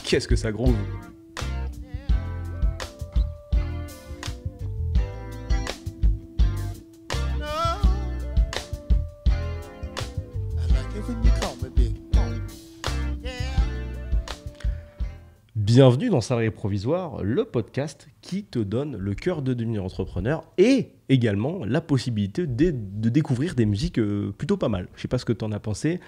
qu'est-ce que ça groove! Bienvenue dans Salarié Provisoire, le podcast qui te donne le cœur de devenir entrepreneur et également la possibilité de découvrir des musiques plutôt pas mal. Je sais pas ce que tu en as pensé,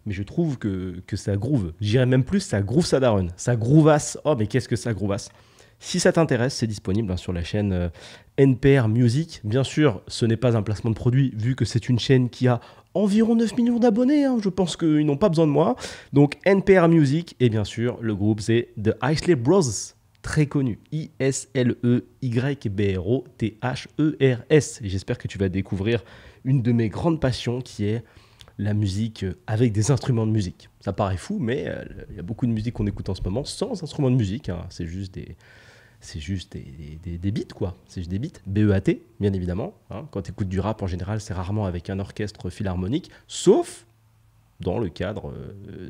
mais je trouve que ça groove. J'irais même plus, ça groove ça daronne. Ça groovasse. Oh, mais qu'est-ce que ça groovasse! Si ça t'intéresse, c'est disponible sur la chaîne NPR Music. Bien sûr, ce n'est pas un placement de produit, vu que c'est une chaîne qui a environ 9 millions d'abonnés. Je pense qu'ils n'ont pas besoin de moi. Donc, NPR Music. Et bien sûr, le groupe, c'est The Isley Brothers. Très connu. I-S-L-E-Y-B-R-O-T-H-E-R-S. J'espère que tu vas découvrir une de mes grandes passions qui est la musique avec des instruments de musique. Ça paraît fou, mais il y a beaucoup de musique qu'on écoute en ce moment sans instruments de musique. C'est juste des beats, quoi. C'est juste des beats, B-E-A-T, bien évidemment. Quand tu écoutes du rap, en général, c'est rarement avec un orchestre philharmonique, sauf dans le cadre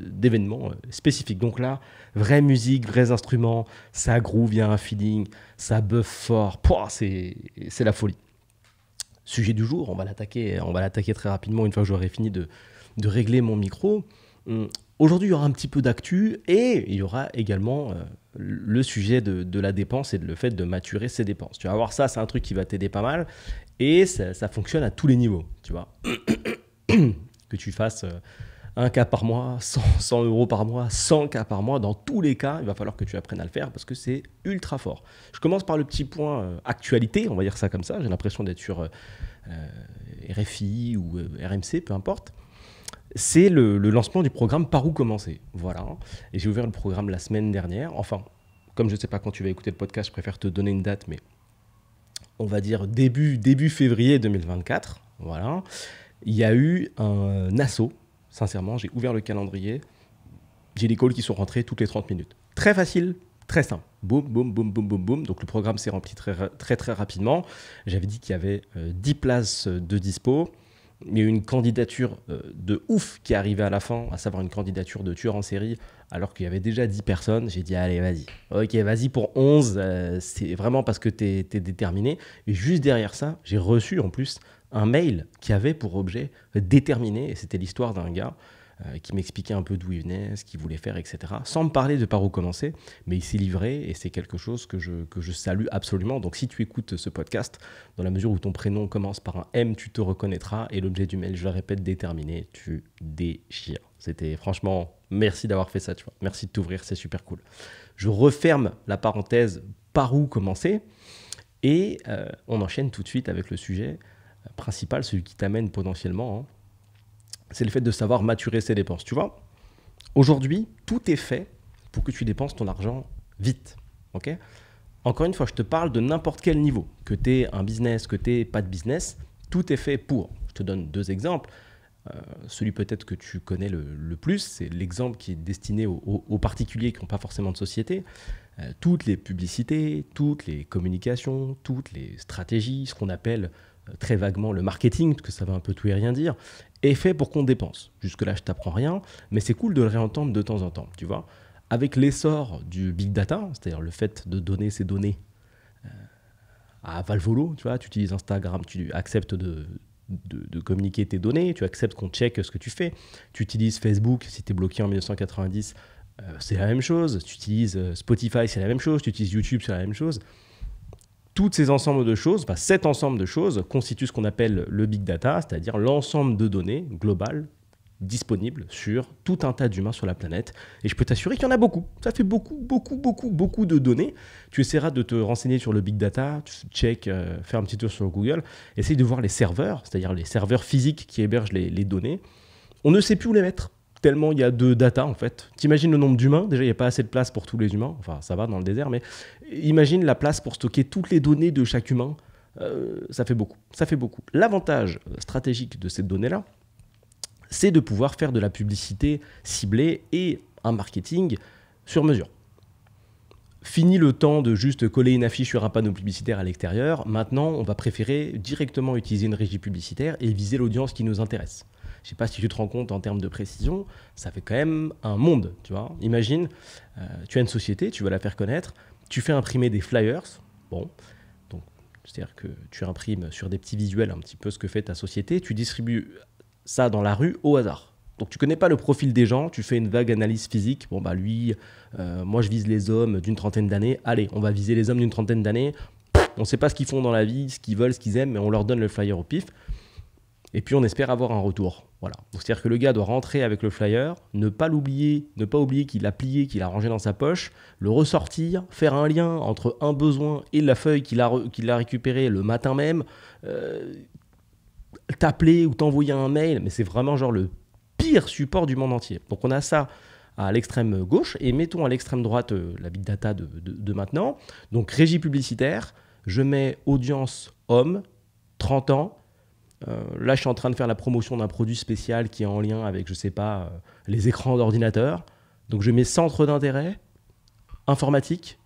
d'événements spécifiques. Donc là, vraie musique, vrais instruments, ça groove, il y a un feeling, ça buffe fort. Pouah, c'est la folie. Sujet du jour, on va l'attaquer très rapidement une fois que j'aurai fini de régler mon micro. Aujourd'hui, il y aura un petit peu d'actu et il y aura également le sujet de la dépense et le fait de maturer ses dépenses. Tu vas voir ça, c'est un truc qui va t'aider pas mal et ça fonctionne à tous les niveaux, tu vois. Que tu fasses 1 cas par mois, 100 euros par mois, 100 cas par mois, dans tous les cas, il va falloir que tu apprennes à le faire parce que c'est ultra fort. Je commence par le petit point actualité, on va dire ça comme ça. J'ai l'impression d'être sur RFI ou RMC, peu importe. C'est le lancement du programme Par où commencer. Voilà. Et j'ai ouvert le programme la semaine dernière. Enfin, comme je ne sais pas quand tu vas écouter le podcast, je préfère te donner une date, mais on va dire début février 2024. Voilà. Il y a eu un assaut. Sincèrement, j'ai ouvert le calendrier. J'ai des calls qui sont rentrés toutes les 30 minutes. Très facile, très simple. Boum, boum, boum, boum, boum, boum. Donc le programme s'est rempli très, très, très rapidement. J'avais dit qu'il y avait 10 places de dispo. Il y a eu une candidature de ouf qui est arrivée à la fin, à savoir une candidature de tueur en série, alors qu'il y avait déjà 10 personnes. J'ai dit, allez, vas-y. Ok, vas-y pour 11. C'est vraiment parce que t'es déterminé. Et juste derrière ça, j'ai reçu en plus un mail qui avait pour objet déterminé. Et c'était l'histoire d'un gars qui m'expliquait un peu d'où il venait, ce qu'il voulait faire, etc. Sans me parler de par où commencer, mais il s'est livré et c'est quelque chose que je salue absolument. Donc si tu écoutes ce podcast, dans la mesure où ton prénom commence par un M, tu te reconnaîtras et l'objet du mail, je le répète, déterminé, tu déchires. C'était franchement, merci d'avoir fait ça, tu vois. Merci de t'ouvrir, c'est super cool. Je referme la parenthèse par où commencer et on enchaîne tout de suite avec le sujet principal, celui qui t'amène potentiellement, c'est le fait de savoir maturer ses dépenses. Tu vois, aujourd'hui, tout est fait pour que tu dépenses ton argent vite. Okay ? Encore une fois, je te parle de n'importe quel niveau. Que tu aies un business, que tu n'aies pas de business, tout est fait pour. Je te donne 2 exemples. Celui peut-être que tu connais le plus, c'est l'exemple qui est destiné aux particuliers qui n'ont pas forcément de société. Toutes les publicités, toutes les communications, toutes les stratégies, ce qu'on appelle très vaguement le marketing, parce que ça va un peu tout et rien dire, est fait pour qu'on dépense. Jusque-là, je t'apprends rien, mais c'est cool de le réentendre de temps en temps, tu vois. Avec l'essor du big data, c'est-à-dire le fait de donner ces données à Valvolo, tu vois, tu utilises Instagram, tu acceptes de communiquer tes données, tu acceptes qu'on check ce que tu fais, tu utilises Facebook, si tu es bloqué en 1990, c'est la même chose, tu utilises Spotify, c'est la même chose, tu utilises YouTube, c'est la même chose. Toutes ces ensembles de choses, cet ensemble de choses constitue ce qu'on appelle le big data, c'est-à-dire l'ensemble de données globales disponibles sur tout un tas d'humains sur la planète. Et je peux t'assurer qu'il y en a beaucoup. Ça fait beaucoup de données. Tu essaieras de te renseigner sur le big data, check, faire un petit tour sur Google, essaye de voir les serveurs, c'est-à-dire les serveurs physiques qui hébergent les données. On ne sait plus où les mettre, tellement il y a de data en fait. T'imagines le nombre d'humains, déjà il n'y a pas assez de place pour tous les humains, enfin ça va dans le désert, mais imagine la place pour stocker toutes les données de chaque humain, ça fait beaucoup. L'avantage stratégique de ces données-là, c'est de pouvoir faire de la publicité ciblée et un marketing sur mesure. Fini le temps de juste coller une affiche sur un panneau publicitaire à l'extérieur. Maintenant, on va préférer directement utiliser une régie publicitaire et viser l'audience qui nous intéresse. Je sais pas si tu te rends compte en termes de précision, ça fait quand même un monde, tu vois. Imagine, tu as une société, tu veux la faire connaître, tu fais imprimer des flyers, bon, donc c'est-à-dire que tu imprimes sur des petits visuels un petit peu ce que fait ta société, tu distribues ça dans la rue au hasard. Donc tu connais pas le profil des gens, tu fais une vague analyse physique, bon bah lui, moi je vise les hommes d'une trentaine d'années, allez, on va viser les hommes d'une trentaine d'années, on sait pas ce qu'ils font dans la vie, ce qu'ils veulent, ce qu'ils aiment, mais on leur donne le flyer au pif. Et puis on espère avoir un retour. Voilà. Donc c'est-à-dire que le gars doit rentrer avec le flyer, ne pas l'oublier, ne pas oublier qu'il l'a plié, qu'il a rangé dans sa poche, le ressortir, faire un lien entre un besoin et la feuille qu'il a récupérée le matin même, t'appeler ou t'envoyer un mail, mais c'est vraiment genre le pire support du monde entier. Donc on a ça à l'extrême gauche et mettons à l'extrême droite la big data de maintenant. Donc régie publicitaire, je mets audience homme, 30 ans. Là, je suis en train de faire la promotion d'un produit spécial qui est en lien avec, je sais pas, les écrans d'ordinateur. Donc, je mets centre d'intérêt, informatique,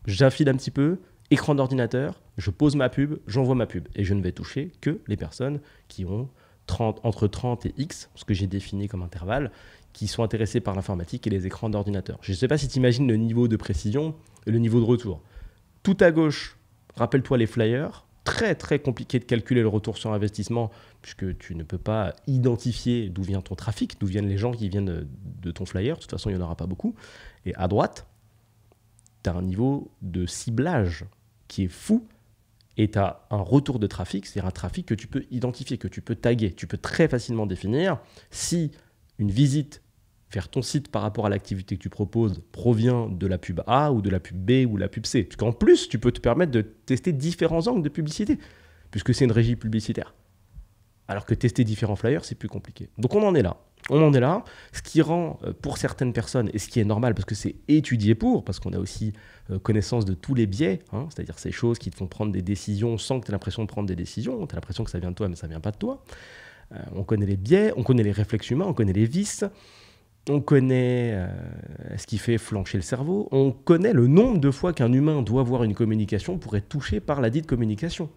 j'affile un petit peu, écran d'ordinateur, je pose ma pub, j'envoie ma pub. Et je ne vais toucher que les personnes qui ont entre 30 et X, ce que j'ai défini comme intervalle, qui sont intéressées par l'informatique et les écrans d'ordinateur. Je ne sais pas si tu imagines le niveau de précision et le niveau de retour. Tout à gauche, rappelle-toi les flyers. Très très compliqué de calculer le retour sur investissement puisque tu ne peux pas identifier d'où vient ton trafic, d'où viennent les gens qui viennent de ton flyer. De toute façon, il n'y en aura pas beaucoup. Et à droite, tu as un niveau de ciblage qui est fou et tu as un retour de trafic, c'est-à-dire un trafic que tu peux identifier, que tu peux taguer. Tu peux très facilement définir si une visite vers ton site par rapport à l'activité que tu proposes provient de la pub A ou de la pub B ou la pub C. Parce qu'en plus, tu peux te permettre de tester différents angles de publicité, puisque c'est une régie publicitaire. Alors que tester différents flyers, c'est plus compliqué. Donc on en est là. On en est là. Ce qui rend, pour certaines personnes, et ce qui est normal, parce que c'est étudié parce qu'on a aussi connaissance de tous les biais, hein, c'est-à-dire ces choses qui te font prendre des décisions sans que tu aies l'impression de prendre des décisions. Tu as l'impression que ça vient de toi, mais ça ne vient pas de toi. On connaît les biais, on connaît les réflexes humains, on connaît les vices. On connaît ce qui fait flancher le cerveau. On connaît le nombre de fois qu'un humain doit avoir une communication pour être touché par la dite communication.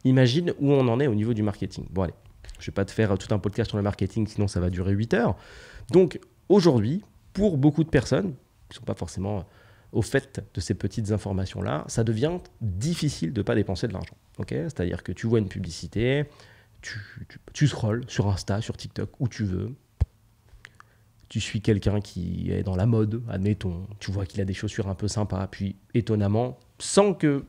Imagine où on en est au niveau du marketing. Bon allez, je ne vais pas te faire tout un podcast sur le marketing, sinon ça va durer 8 heures. Donc aujourd'hui, pour beaucoup de personnes qui ne sont pas forcément au fait de ces petites informations-là, ça devient difficile de ne pas dépenser de l'argent. Okay, c'est-à-dire que tu vois une publicité, tu scrolles sur Insta, sur TikTok, où tu veux. Tu suis quelqu'un qui est dans la mode, admettons, tu vois qu'il a des chaussures un peu sympas, puis étonnamment, sans que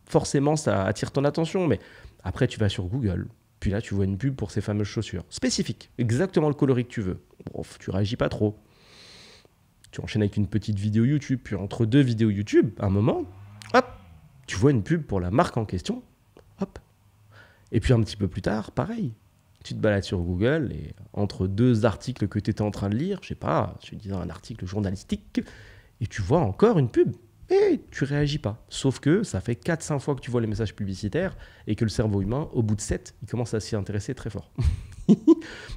forcément ça attire ton attention, mais après tu vas sur Google, puis là tu vois une pub pour ces fameuses chaussures, spécifiques, exactement le coloris que tu veux. Bref, tu réagis pas trop. Tu enchaînes avec une petite vidéo YouTube, puis entre deux vidéos YouTube, à un moment, hop, tu vois une pub pour la marque en question, hop. Et puis un petit peu plus tard, pareil. Tu te balades sur Google et entre deux articles que tu étais en train de lire, je sais pas, je disais un article journalistique, et tu vois encore une pub et tu réagis pas. Sauf que ça fait 4-5 fois que tu vois les messages publicitaires et que le cerveau humain, au bout de 7, il commence à s'y intéresser très fort.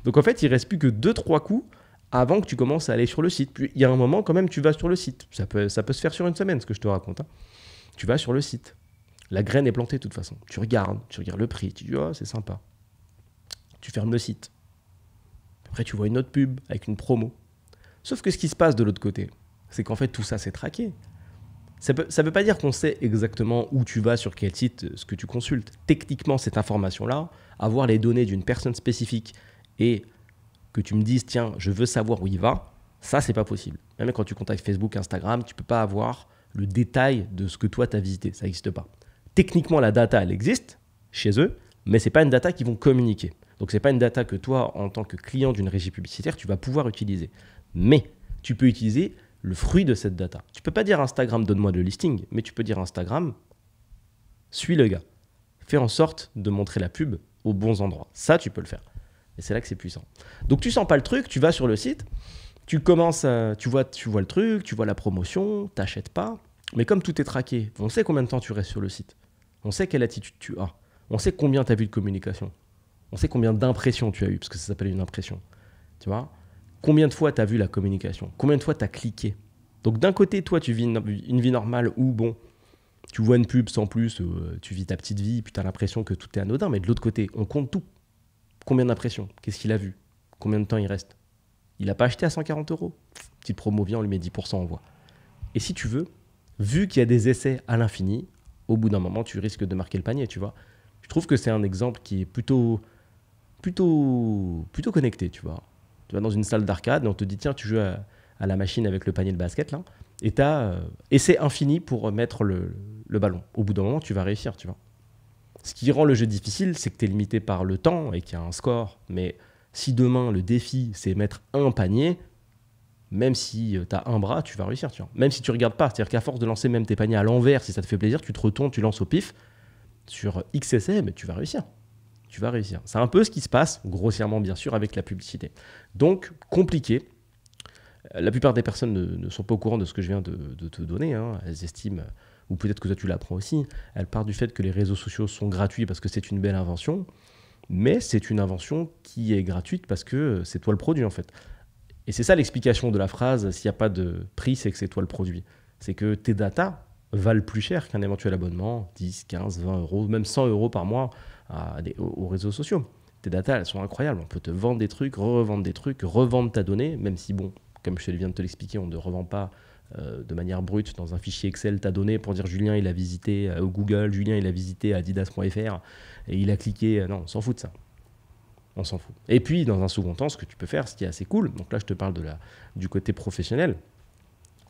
Donc en fait, il reste plus que 2-3 coups avant que tu commences à aller sur le site. Puis il y a un moment quand même, tu vas sur le site. Ça peut se faire sur une semaine, ce que je te raconte. Hein. Tu vas sur le site. La graine est plantée de toute façon. Tu regardes le prix, tu dis « Oh, c'est sympa ». Tu fermes le site. Après, tu vois une autre pub avec une promo. Sauf que ce qui se passe de l'autre côté, c'est qu'en fait, tout ça, c'est traqué. Ça veut pas dire qu'on sait exactement où tu vas, sur quel site, ce que tu consultes. Techniquement, cette information-là, avoir les données d'une personne spécifique et que tu me dises, tiens, je veux savoir où il va, ça, c'est pas possible. Même quand tu contactes Facebook, Instagram, tu peux pas avoir le détail de ce que toi, tu as visité. Ça n'existe pas. Techniquement, la data, elle existe chez eux, mais c'est pas une data qu'ils vont communiquer. Donc, ce n'est pas une data que toi, en tant que client d'une régie publicitaire, tu vas pouvoir utiliser. Mais tu peux utiliser le fruit de cette data. Tu ne peux pas dire Instagram, donne-moi le listing, mais tu peux dire Instagram, suis le gars. Fais en sorte de montrer la pub aux bons endroits. Ça, tu peux le faire. Et c'est là que c'est puissant. Donc, tu sens pas le truc, tu vas sur le site, tu commences, tu vois le truc, tu vois la promotion, tu n'achètes pas. Mais comme tout est traqué, on sait combien de temps tu restes sur le site. On sait quelle attitude tu as. On sait combien tu as vu de communication. On sait combien d'impressions tu as eu, parce que ça s'appelle une impression. Tu vois ? Combien de fois tu as vu la communication ? Combien de fois tu as cliqué ? Donc d'un côté, toi, tu vis une vie normale où, bon, tu vois une pub sans plus, tu vis ta petite vie, puis tu as l'impression que tout est anodin, mais de l'autre côté, on compte tout. Combien d'impressions? Qu'est-ce qu'il a vu? Combien de temps il reste? Il n'a pas acheté à 140 €. Petite promo, vient, on lui met 10% en voix. Et si tu veux, vu qu'il y a des essais à l'infini, au bout d'un moment, tu risques de marquer le panier, tu vois. Je trouve que c'est un exemple qui est plutôt connecté, tu vois. Tu vas dans une salle d'arcade et on te dit, tiens, tu joues à la machine avec le panier de basket, là, et tu as essai infini pour mettre le ballon. Au bout d'un moment, tu vas réussir, tu vois. Ce qui rend le jeu difficile, c'est que tu es limité par le temps et qu'il y a un score. Mais si demain, le défi, c'est mettre un panier, même si tu as un bras, tu vas réussir, tu vois. Même si tu regardes pas, c'est-à-dire qu'à force de lancer même tes paniers à l'envers, si ça te fait plaisir, tu te retournes, tu lances au pif, sur X essais, mais tu vas réussir. Tu vas réussir. C'est un peu ce qui se passe, grossièrement bien sûr, avec la publicité. Donc, compliqué. La plupart des personnes ne sont pas au courant de ce que je viens de te donner. Hein. Elles estiment, ou peut-être que toi tu l'apprends aussi, elles partent du fait que les réseaux sociaux sont gratuits parce que c'est une belle invention, mais c'est une invention qui est gratuite parce que c'est toi le produit en fait. Et c'est ça l'explication de la phrase, s'il n'y a pas de prix, c'est que c'est toi le produit. C'est que tes datas valent plus cher qu'un éventuel abonnement, 10, 15, 20 €, même 100 € par mois aux réseaux sociaux. Tes datas, elles sont incroyables. On peut te vendre des trucs, revendre des trucs, revendre ta donnée, même si, bon, comme je viens de te l'expliquer, on ne revend pas de manière brute dans un fichier Excel ta donnée pour dire Julien, il a visité Google, Julien, il a visité adidas.fr et il a cliqué. Non, on s'en fout de ça. On s'en fout. Et puis, dans un second temps, ce que tu peux faire, ce qui est assez cool, donc là, je te parle du côté professionnel,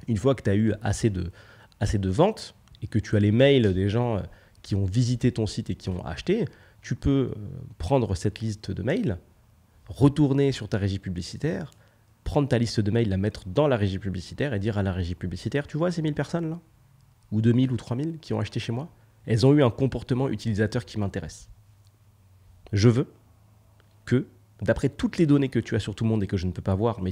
une fois que tu as eu assez de ventes et que tu as les mails des gens qui ont visité ton site et qui ont acheté, tu peux prendre cette liste de mails, retourner sur ta régie publicitaire, prendre ta liste de mails, la mettre dans la régie publicitaire et dire à la régie publicitaire, tu vois ces 1000 personnes là, ou 2000 ou 3000 qui ont acheté chez moi, elles ont eu un comportement utilisateur qui m'intéresse. Je veux que, d'après toutes les données que tu as sur tout le monde et que je ne peux pas voir, mais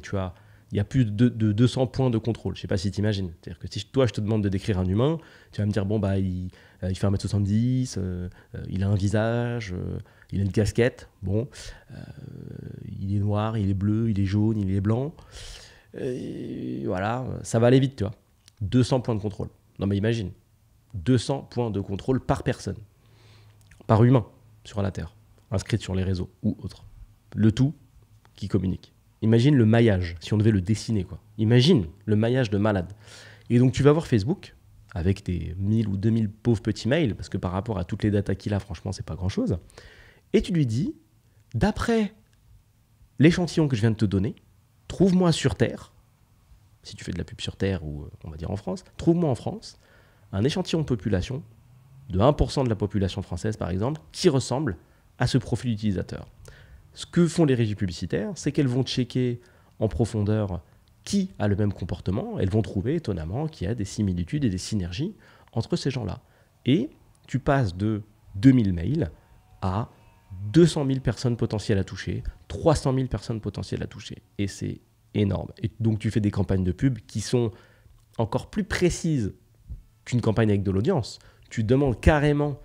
il y a plus de 200 points de contrôle. Je ne sais pas si tu imagines. C'est-à-dire que si toi, je te demande de décrire un humain, tu vas me dire, bon, bah, il fait 1m70, il a un visage, il a une casquette, bon, il est noir, il est bleu, il est jaune, il est blanc. Et voilà, ça va aller vite, tu vois. 200 points de contrôle. Non, mais imagine, 200 points de contrôle par personne, par humain sur la Terre, inscrite sur les réseaux ou autres. Le tout qui communique. Imagine le maillage, si on devait le dessiner, quoi. Imagine le maillage de malade. Et donc, tu vas voir Facebook avec tes 1000 ou 2000 pauvres petits mails, parce que par rapport à toutes les datas qu'il a, franchement, c'est pas grand-chose. Et tu lui dis, d'après l'échantillon que je viens de te donner, trouve-moi sur Terre, si tu fais de la pub sur Terre ou on va dire en France, trouve-moi en France un échantillon de population de 1% de la population française, par exemple, qui ressemble à ce profil utilisateur. Ce que font les régies publicitaires, c'est qu'elles vont checker en profondeur qui a le même comportement. Elles vont trouver étonnamment qu'il y a des similitudes et des synergies entre ces gens-là. Et tu passes de 2000 mails à 200 000 personnes potentielles à toucher, 300 000 personnes potentielles à toucher. Et c'est énorme. Et donc tu fais des campagnes de pub qui sont encore plus précises qu'une campagne avec de l'audience. Tu demandes carrément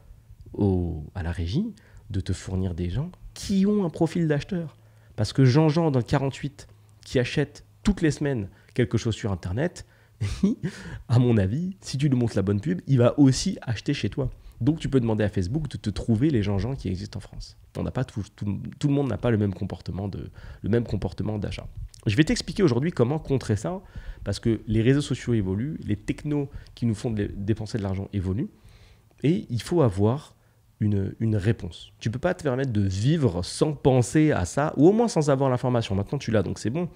à la régie de te fournir des gens qui ont un profil d'acheteur. Parce que Jean-Jean dans le 48 qui achète toutes les semaines quelque chose sur Internet, à mon avis, si tu lui montres la bonne pub, il va aussi acheter chez toi. Donc tu peux demander à Facebook de te trouver les Jean-Jean qui existent en France. On n'a pas tout le monde n'a pas le même comportement d'achat. Je vais t'expliquer aujourd'hui comment contrer ça, parce que les réseaux sociaux évoluent, les technos qui nous font dépenser de l'argent évoluent, et il faut avoir une réponse. Tu ne peux pas te permettre de vivre sans penser à ça, ou au moins sans avoir l'information. Maintenant, tu l'as, donc c'est bon.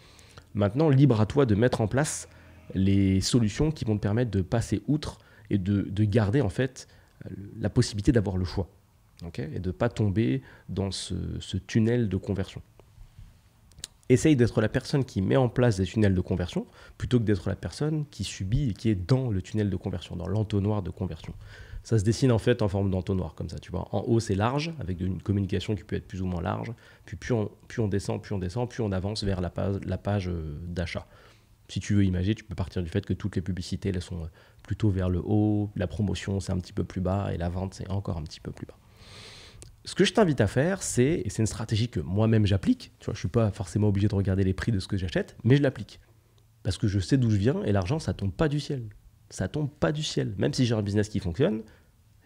Maintenant, libre à toi de mettre en place les solutions qui vont te permettre de passer outre et de garder en fait la possibilité d'avoir le choix, okay, et de ne pas tomber dans ce tunnel de conversion. Essaye d'être la personne qui met en place des tunnels de conversion plutôt que d'être la personne qui subit et qui est dans le tunnel de conversion, dans l'entonnoir de conversion. Ça se dessine en fait en forme d'entonnoir comme ça, tu vois. En haut, c'est large, avec une communication qui peut être plus ou moins large. Puis plus on descend, plus on avance vers la page d'achat. Si tu veux imaginer, tu peux partir du fait que toutes les publicités, elles sont plutôt vers le haut, la promotion, c'est un petit peu plus bas, et la vente, c'est encore un petit peu plus bas. Ce que je t'invite à faire, et c'est une stratégie que moi-même j'applique, tu vois, je ne suis pas forcément obligé de regarder les prix de ce que j'achète, mais je l'applique. Parce que je sais d'où je viens, et l'argent, ça ne tombe pas du ciel. Ça tombe pas du ciel. Même si j'ai un business qui fonctionne,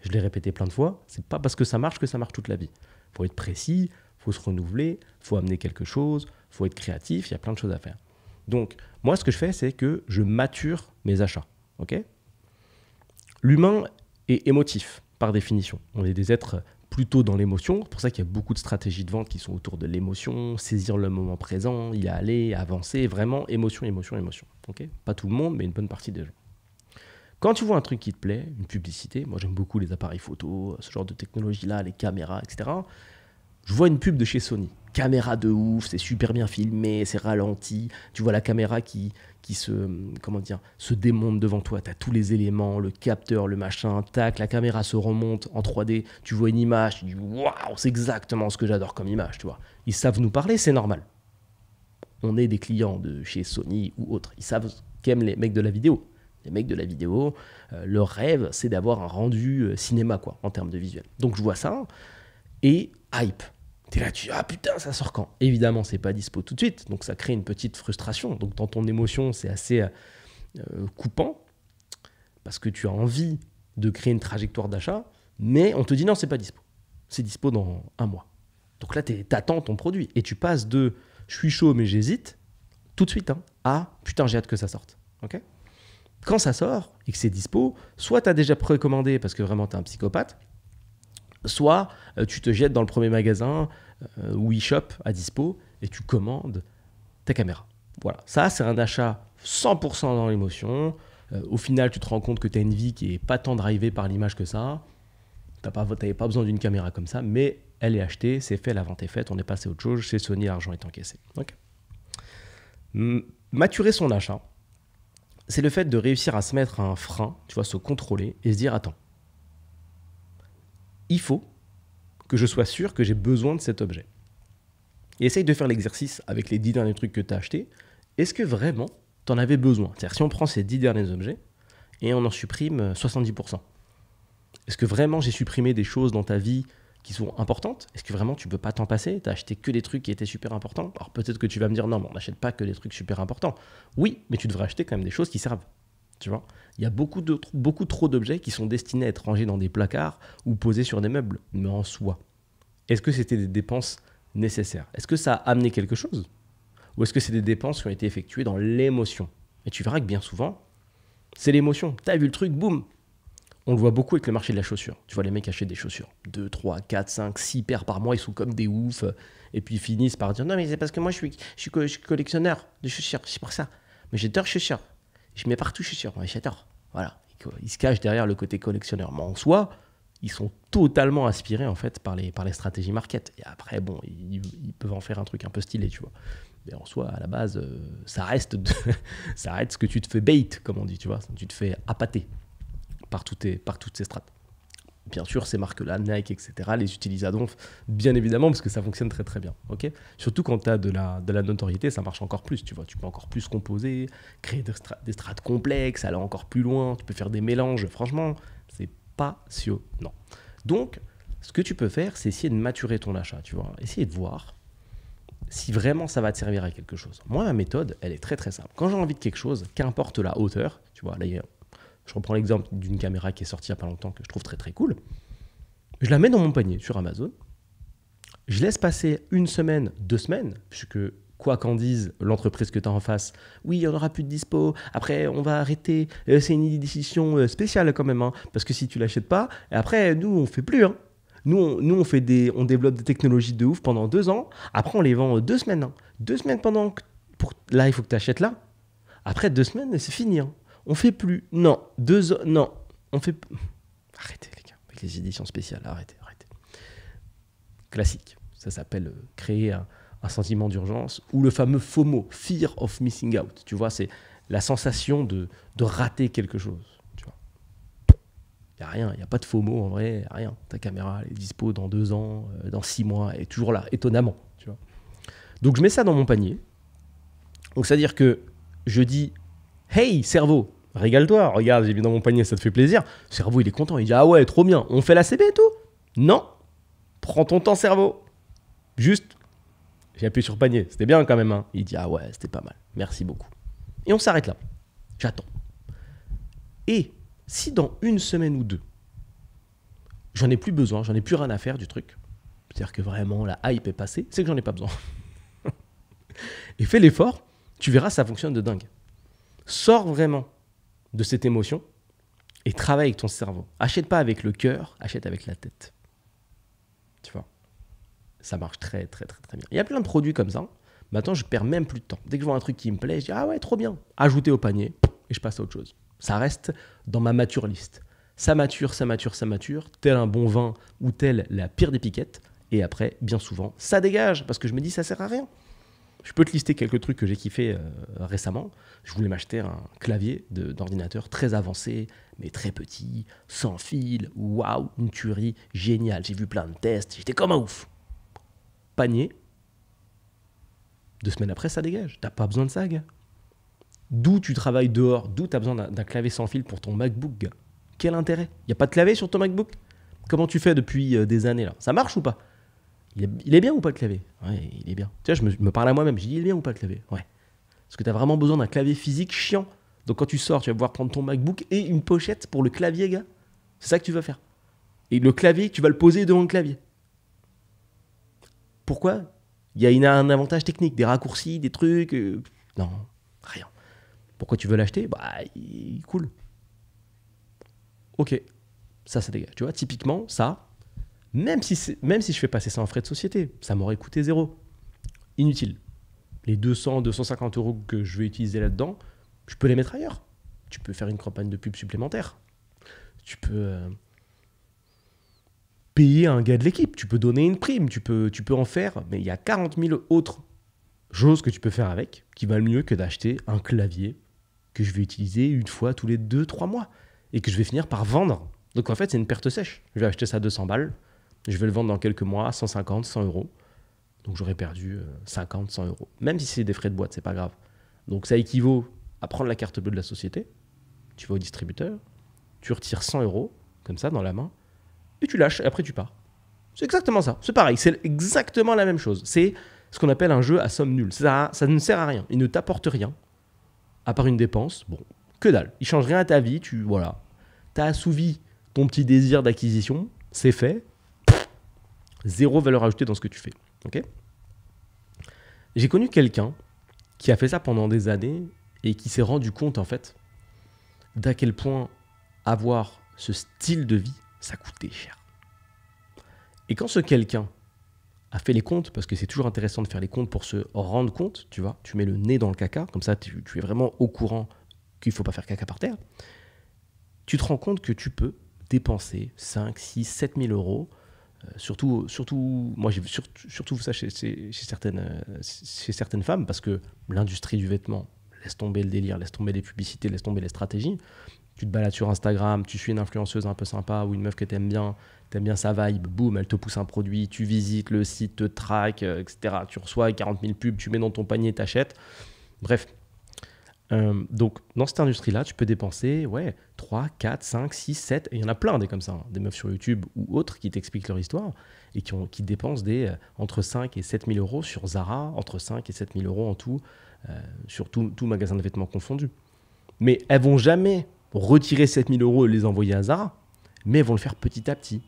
je l'ai répété plein de fois, c'est pas parce que ça marche toute la vie. Il faut être précis, faut se renouveler, faut amener quelque chose, faut être créatif, il y a plein de choses à faire. Donc, moi, ce que je fais, c'est que je mature mes achats. Ok ? L'humain est émotif, par définition. On est des êtres plutôt dans l'émotion. C'est pour ça qu'il y a beaucoup de stratégies de vente qui sont autour de l'émotion, saisir le moment présent, y aller, avancer, vraiment émotion, émotion, émotion. Ok ? Pas tout le monde, mais une bonne partie des gens. Quand tu vois un truc qui te plaît, une publicité, moi j'aime beaucoup les appareils photo, ce genre de technologie-là, les caméras, etc. Je vois une pub de chez Sony. Caméra de ouf, c'est super bien filmé, c'est ralenti. Tu vois la caméra qui se démonte devant toi. Tu as tous les éléments, le capteur, le machin, tac, la caméra se remonte en 3D. Tu vois une image, tu dis waouh, c'est exactement ce que j'adore comme image, tu vois. Ils savent nous parler, c'est normal. On est des clients de chez Sony ou autres. Ils savent qu'aiment les mecs de la vidéo. Les mecs de la vidéo, leur rêve, c'est d'avoir un rendu cinéma, quoi, en termes de visuel. Donc je vois ça et hype. T'es là, tu dis, ah putain, ça sort quand ? Évidemment, c'est pas dispo tout de suite, donc ça crée une petite frustration. Donc dans ton émotion, c'est assez coupant, parce que tu as envie de créer une trajectoire d'achat, mais on te dit non, c'est pas dispo. C'est dispo dans 1 mois. Donc là, t'attends ton produit, et tu passes de je suis chaud mais j'hésite, tout de suite, hein, à putain, j'ai hâte que ça sorte. Ok ? Quand ça sort et que c'est dispo, soit tu as déjà précommandé parce que vraiment tu es un psychopathe, soit tu te jettes dans le premier magasin ou e-shop à dispo et tu commandes ta caméra. Voilà, ça c'est un achat 100% dans l'émotion. Au final, tu te rends compte que tu as une vie qui n'est pas tant drivée par l'image que ça. Tu n'avais pas besoin d'une caméra comme ça, mais elle est achetée, c'est fait, la vente est faite, on est passé à autre chose. Chez Sony, l'argent est encaissé. Okay. Maturer son achat, c'est le fait de réussir à se mettre un frein, tu vois, se contrôler et se dire, attends, il faut que je sois sûr que j'ai besoin de cet objet. Et essaye de faire l'exercice avec les 10 derniers trucs que tu as achetés. Est-ce que vraiment tu en avais besoin ? C'est-à-dire, si on prend ces 10 derniers objets et on en supprime 70%, est-ce que vraiment j'ai supprimé des choses dans ta vie qui sont importantes ? Est-ce que vraiment tu ne peux pas t'en passer ? Tu as acheté que des trucs qui étaient super importants ? Alors peut-être que tu vas me dire non, mais on n'achète pas que des trucs super importants. Oui, mais tu devrais acheter quand même des choses qui servent. Tu vois ? Il y a beaucoup trop d'objets qui sont destinés à être rangés dans des placards ou posés sur des meubles, mais en soi. Est-ce que c'était des dépenses nécessaires ? Est-ce que ça a amené quelque chose ? Ou est-ce que c'est des dépenses qui ont été effectuées dans l'émotion ? Et tu verras que bien souvent, c'est l'émotion. Tu as vu le truc, boum. On le voit beaucoup avec le marché de la chaussure. Tu vois les mecs acheter des chaussures. 2, 3, 4, 5, 6 paires par mois. Ils sont comme des oufs. Et puis ils finissent par dire « Non, mais c'est parce que moi, je suis collectionneur de chaussures. C'est pour ça. Mais j'adore chaussures. Je mets partout chaussures. Moi, j'adore. » Voilà. Ils se cachent derrière le côté collectionneur. Mais en soi, ils sont totalement inspirés en fait par les stratégies market. Et après, bon, ils peuvent en faire un truc un peu stylé, tu vois. Mais en soi, à la base, ça reste ce que tu te fais bait, comme on dit, tu vois. Tu te fais appâter par toutes ces strates. Bien sûr, ces marques-là, Nike, etc., les utilisent à donf, bien évidemment, parce que ça fonctionne très très bien. Okay ? Surtout quand tu as de la notoriété, ça marche encore plus. Tu vois, tu peux encore plus composer, créer des strates complexes, aller encore plus loin, tu peux faire des mélanges. Franchement, c'est passionnant. Donc, ce que tu peux faire, c'est essayer de maturer ton achat, tu vois, essayer de voir si vraiment ça va te servir à quelque chose. Moi, ma méthode, elle est très très simple. Quand j'ai envie de quelque chose, qu'importe la hauteur, tu vois, là, je reprends l'exemple d'une caméra qui est sortie il n'y a pas longtemps que je trouve très très cool. Je la mets dans mon panier sur Amazon. Je laisse passer 1 semaine, 2 semaines, puisque quoi qu'en dise l'entreprise que tu as en face, oui, il n'y en aura plus de dispo, après on va arrêter, c'est une décision spéciale quand même, hein, parce que si tu ne l'achètes pas, et après nous on ne fait plus. Hein. Nous on développe des technologies de ouf pendant 2 ans, après on les vend 2 semaines. Hein. 2 semaines pendant que, là il faut que tu achètes là, après 2 semaines c'est fini. Hein. On fait plus. Non. 2 ans. Non. On fait. Arrêtez, les gars. Avec les éditions spéciales. Arrêtez. Classique. Ça s'appelle créer un sentiment d'urgence ou le fameux FOMO, Fear of Missing Out. Tu vois, c'est la sensation de rater quelque chose. Tu vois. Il n'y a rien. Il n'y a pas de FOMO en vrai. Il n'y a rien. Ta caméra, elle est dispo dans 2 ans, dans 6 mois. Elle est toujours là, étonnamment. Tu vois. Donc, je mets ça dans mon panier. Donc, c'est-à-dire que je dis hey, cerveau, régale-toi, regarde, j'ai mis dans mon panier, ça te fait plaisir. Le cerveau, il est content, il dit ah ouais, trop bien, on fait la CB et tout ? Non, prends ton temps, cerveau. Juste, j'ai appuyé sur panier, c'était bien quand même. Hein. Il dit ah ouais, c'était pas mal, merci beaucoup. Et on s'arrête là, j'attends. Et si dans 1 semaine ou 2, j'en ai plus besoin, j'en ai plus rien à faire du truc, c'est-à-dire que vraiment la hype est passée, c'est que j'en ai pas besoin. Et fais l'effort, tu verras, ça fonctionne de dingue. Sors vraiment de cette émotion et travaille avec ton cerveau. Achète pas avec le cœur, achète avec la tête. Tu vois, ça marche très, très, très, très bien. Il y a plein de produits comme ça. Maintenant, je perds même plus de temps. Dès que je vois un truc qui me plaît, je dis « Ah ouais, trop bien ». Ajouter au panier et je passe à autre chose. Ça reste dans ma mature liste. Ça mature, ça mature, ça mature, tel un bon vin ou tel la pire des piquettes. Et après, bien souvent, ça dégage parce que je me dis « Ça sert à rien ». Je peux te lister quelques trucs que j'ai kiffé récemment. Je voulais m'acheter un clavier d'ordinateur très avancé, mais très petit, sans fil. Waouh, une tuerie géniale. J'ai vu plein de tests, j'étais comme un ouf. Panier. 2 semaines après, ça dégage. T'as pas besoin de ça, gars. D'où tu travailles dehors, d'où tu as besoin d'un clavier sans fil pour ton MacBook, gars. Quel intérêt? Il n'y a pas de clavier sur ton MacBook? Comment tu fais depuis des années là? Ça marche ou pas? Il est bien ou pas le clavier? Ouais, il est bien. Tu vois, je me parle à moi-même, je dis il est bien ou pas le clavier? Ouais. Parce que tu as vraiment besoin d'un clavier physique chiant. Donc quand tu sors, tu vas pouvoir prendre ton MacBook et une pochette pour le clavier, gars. C'est ça que tu vas faire. Et le clavier, tu vas le poser devant le clavier. Pourquoi? Il y a un avantage technique, des raccourcis, des trucs. Non, rien. Pourquoi tu veux l'acheter? Bah, il est cool. Ok, ça dégage. Tu vois, typiquement, ça, même si je fais passer ça en frais de société, ça m'aurait coûté 0. Inutile. Les 200, 250 euros que je vais utiliser là-dedans, je peux les mettre ailleurs. Tu peux faire une campagne de pub supplémentaire. Tu peux payer un gars de l'équipe. Tu peux donner une prime. Tu peux en faire. Mais il y a 40 000 autres choses que tu peux faire avec qui valent mieux que d'acheter un clavier que je vais utiliser une fois tous les 2-3 mois et que je vais finir par vendre. Donc en fait, c'est une perte sèche. Je vais acheter ça à 200 balles. Je vais le vendre dans quelques mois, 150, 100 euros. Donc j'aurais perdu 50, 100 euros. Même si c'est des frais de boîte, c'est pas grave. Donc ça équivaut à prendre la carte bleue de la société. Tu vas au distributeur, tu retires 100 euros, comme ça, dans la main, et tu lâches, et après tu pars. C'est exactement ça. C'est pareil, c'est exactement la même chose. C'est ce qu'on appelle un jeu à somme nulle. Ça ne sert à rien. Il ne t'apporte rien, à part une dépense. Bon, que dalle. Il ne change rien à ta vie. Tu as assouvi ton petit désir d'acquisition. C'est fait. Zéro valeur ajoutée dans ce que tu fais. Okay. J'ai connu quelqu'un qui a fait ça pendant des années et qui s'est rendu compte, en fait, d'à quel point avoir ce style de vie, ça coûtait cher. Et quand ce quelqu'un a fait les comptes, parce que c'est toujours intéressant de faire les comptes pour se rendre compte, tu vois, tu mets le nez dans le caca, comme ça tu es vraiment au courant qu'il ne faut pas faire caca par terre, tu te rends compte que tu peux dépenser 5, 6, 7 000 euros, surtout, moi j'ai vu surtout ça chez certaines femmes, parce que l'industrie du vêtement, laisse tomber le délire, laisse tomber les publicités, laisse tomber les stratégies. Tu te balades sur Instagram, tu suis une influenceuse un peu sympa ou une meuf que t'aimes bien sa vibe, boum, elle te pousse un produit, tu visites le site, te traque, etc. Tu reçois 40 000 pubs, tu mets dans ton panier, t'achètes. Bref. Donc, dans cette industrie-là, tu peux dépenser 3, 4, 5, 6, 7, et il y en a plein des comme ça, hein, des meufs sur YouTube ou autres qui t'expliquent leur histoire et qui dépensent entre 5 et 7 000 euros sur Zara, entre 5 et 7 000 euros en tout, sur tout magasin de vêtements confondus. Mais elles vont jamais retirer 7 000 euros et les envoyer à Zara, mais elles vont le faire petit à petit,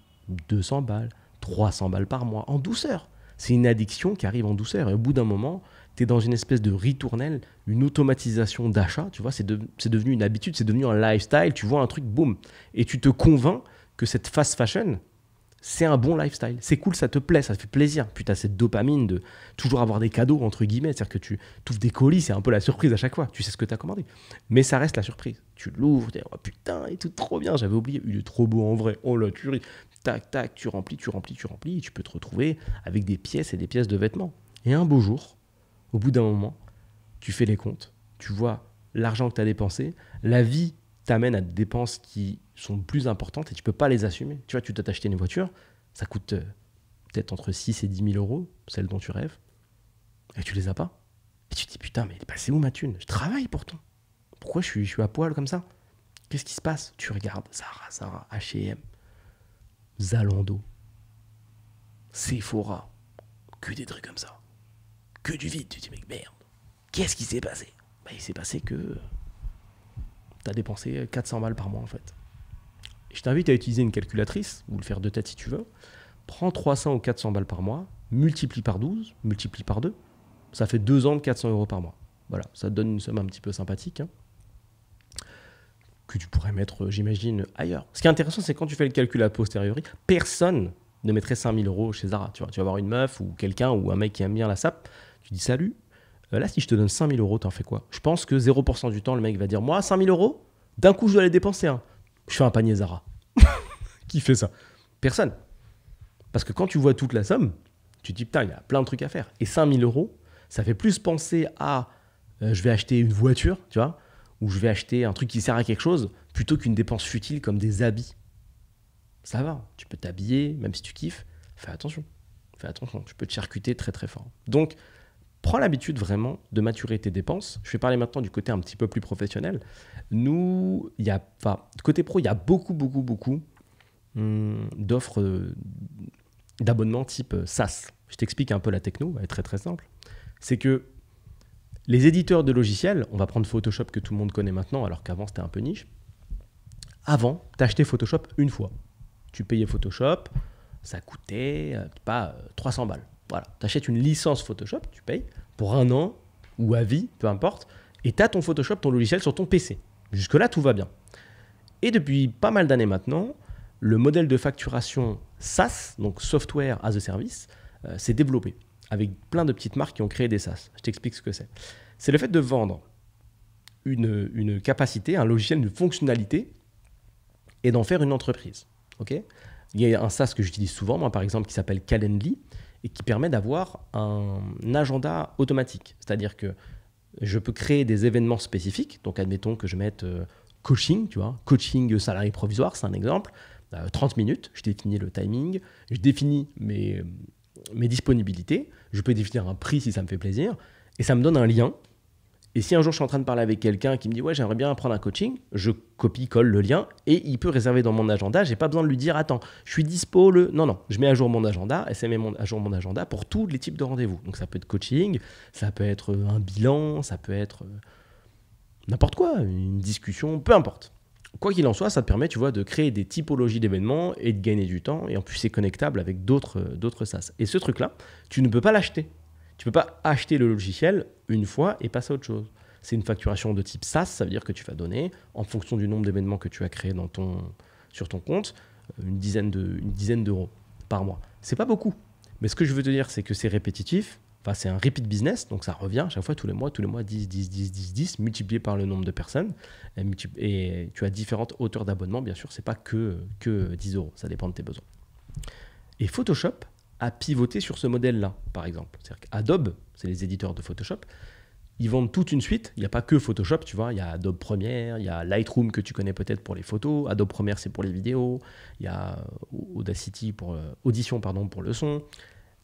200 balles, 300 balles par mois, en douceur. C'est une addiction qui arrive en douceur, et au bout d'un moment, tu es dans une espèce de ritournelle, une automatisation d'achat, tu vois, c'est devenu une habitude, c'est devenu un lifestyle, tu vois un truc, boum, et tu te convaincs que cette fast fashion, c'est un bon lifestyle, c'est cool, ça te plaît, ça te fait plaisir. Puis tu as cette dopamine de toujours avoir des cadeaux, entre guillemets, c'est-à-dire que tu ouvres des colis, c'est un peu la surprise à chaque fois, tu sais ce que tu as commandé. Mais ça reste la surprise, tu l'ouvres, tu dis oh putain, et tout trop bien, j'avais oublié, il est trop beau en vrai, oh la tuerie, tac, tac, tu remplis, et tu peux te retrouver avec des pièces et des pièces de vêtements. Et un beau jour, au bout d'un moment, tu fais les comptes, tu vois l'argent que tu as dépensé, la vie t'amène à des dépenses qui sont plus importantes et tu peux pas les assumer. Tu vois, tu dois t'acheter une voiture, ça coûte peut-être entre 6 et 10 000 euros, celle dont tu rêves, et tu les as pas. Et tu te dis, putain, mais c'est où ma thune? Je travaille pourtant. Pourquoi je suis à poil comme ça? Qu'est-ce qui se passe? Tu regardes Zara, H&M, Zalando, Sephora, que des trucs comme ça. Que du vide. Tu te dis, mec, merde, qu'est-ce qui s'est passé? Il s'est passé que tu as dépensé 400 balles par mois en fait. Je t'invite à utiliser une calculatrice ou le faire de tête si tu veux Prends 300 ou 400 balles par mois, multiplie par 12, multiplie par 2, ça fait 2 ans de 400 euros par mois. Voilà, ça te donne une somme un petit peu sympathique, hein, que tu pourrais mettre, j'imagine, ailleurs. Ce qui est intéressant, c'est quand tu fais le calcul a posteriori, personne ne mettrait 5000 euros chez Zara. Tu vas avoir une meuf ou quelqu'un ou un mec qui aime bien la sape, tu dis salut, là si je te donne 5000 euros, t'en fais quoi? Je pense que 0% du temps, le mec va dire, moi, 5000 euros, d'un coup je dois les dépenser. Hein. Je fais un panier Zara. Qui fait ça? Personne. Parce que quand tu vois toute la somme, tu te dis, putain, il y a plein de trucs à faire. Et 5000 euros, ça fait plus penser à je vais acheter une voiture, tu vois, ou je vais acheter un truc qui sert à quelque chose, plutôt qu'une dépense futile comme des habits. Ça va, tu peux t'habiller, même si tu kiffes, fais attention, tu peux te charcuter très très fort. Donc, prends l'habitude vraiment de maturer tes dépenses. Je vais parler maintenant du côté un petit peu plus professionnel. Nous, côté pro, il y a beaucoup d'offres d'abonnements type SaaS. Je t'explique un peu la techno, elle est très très simple. C'est que les éditeurs de logiciels, on va prendre Photoshop que tout le monde connaît maintenant, alors qu'avant c'était un peu niche. Avant, tu achetais Photoshop une fois. Tu payais Photoshop, ça coûtait 300 balles. Voilà, tu achètes une licence Photoshop, tu payes pour 1 an ou à vie, peu importe, et tu as ton Photoshop, ton logiciel sur ton PC. Jusque-là, tout va bien. Et depuis pas mal d'années maintenant, le modèle de facturation SaaS, donc Software as a Service, s'est développé avec plein de petites marques qui ont créé des SaaS. Je t'explique ce que c'est. C'est le fait de vendre une capacité, un logiciel, une fonctionnalité et d'en faire une entreprise. Okay, il y a un SaaS que j'utilise souvent, moi par exemple, qui s'appelle Calendly et qui permet d'avoir un agenda automatique. C'est-à-dire que je peux créer des événements spécifiques. Donc admettons que je mette coaching, tu vois, coaching salarié provisoire, c'est un exemple. 30 minutes, je définis le timing, je définis mes disponibilités, je peux définir un prix si ça me fait plaisir, et ça me donne un lien. Et si un jour je suis en train de parler avec quelqu'un qui me dit ouais, j'aimerais bien prendre un coaching, je copie-colle le lien et il peut réserver dans mon agenda. J'ai pas besoin de lui dire attends, je suis dispo le. Non, je mets à jour mon agenda et ça met à jour mon agenda pour tous les types de rendez-vous. Donc ça peut être coaching, ça peut être un bilan, ça peut être n'importe quoi, une discussion, peu importe. Quoi qu'il en soit, ça te permet, tu vois, de créer des typologies d'événements et de gagner du temps. Et en plus, c'est connectable avec d'autres SaaS. Et ce truc-là, tu ne peux pas l'acheter. Tu ne peux pas acheter le logiciel une fois et passer à autre chose. C'est une facturation de type SaaS, ça veut dire que tu vas donner, en fonction du nombre d'événements que tu as créés sur ton compte, une dizaine d'euros par mois. C'est pas beaucoup. Mais ce que je veux te dire, c'est que c'est répétitif. Enfin, c'est un repeat business, donc ça revient chaque fois, tous les mois, 10, multiplié par le nombre de personnes. Et tu as différentes hauteurs d'abonnement, bien sûr, c'est pas que 10 euros, ça dépend de tes besoins. Et Photoshop a pivoté sur ce modèle-là, par exemple. C'est-à-dire qu'Adobe, c'est les éditeurs de Photoshop, ils vendent toute une suite. Il n'y a pas que Photoshop, tu vois, il y a Adobe Premiere, il y a Lightroom que tu connais peut-être pour les photos, Adobe Premiere c'est pour les vidéos, il y a Audacity Audition pour le son.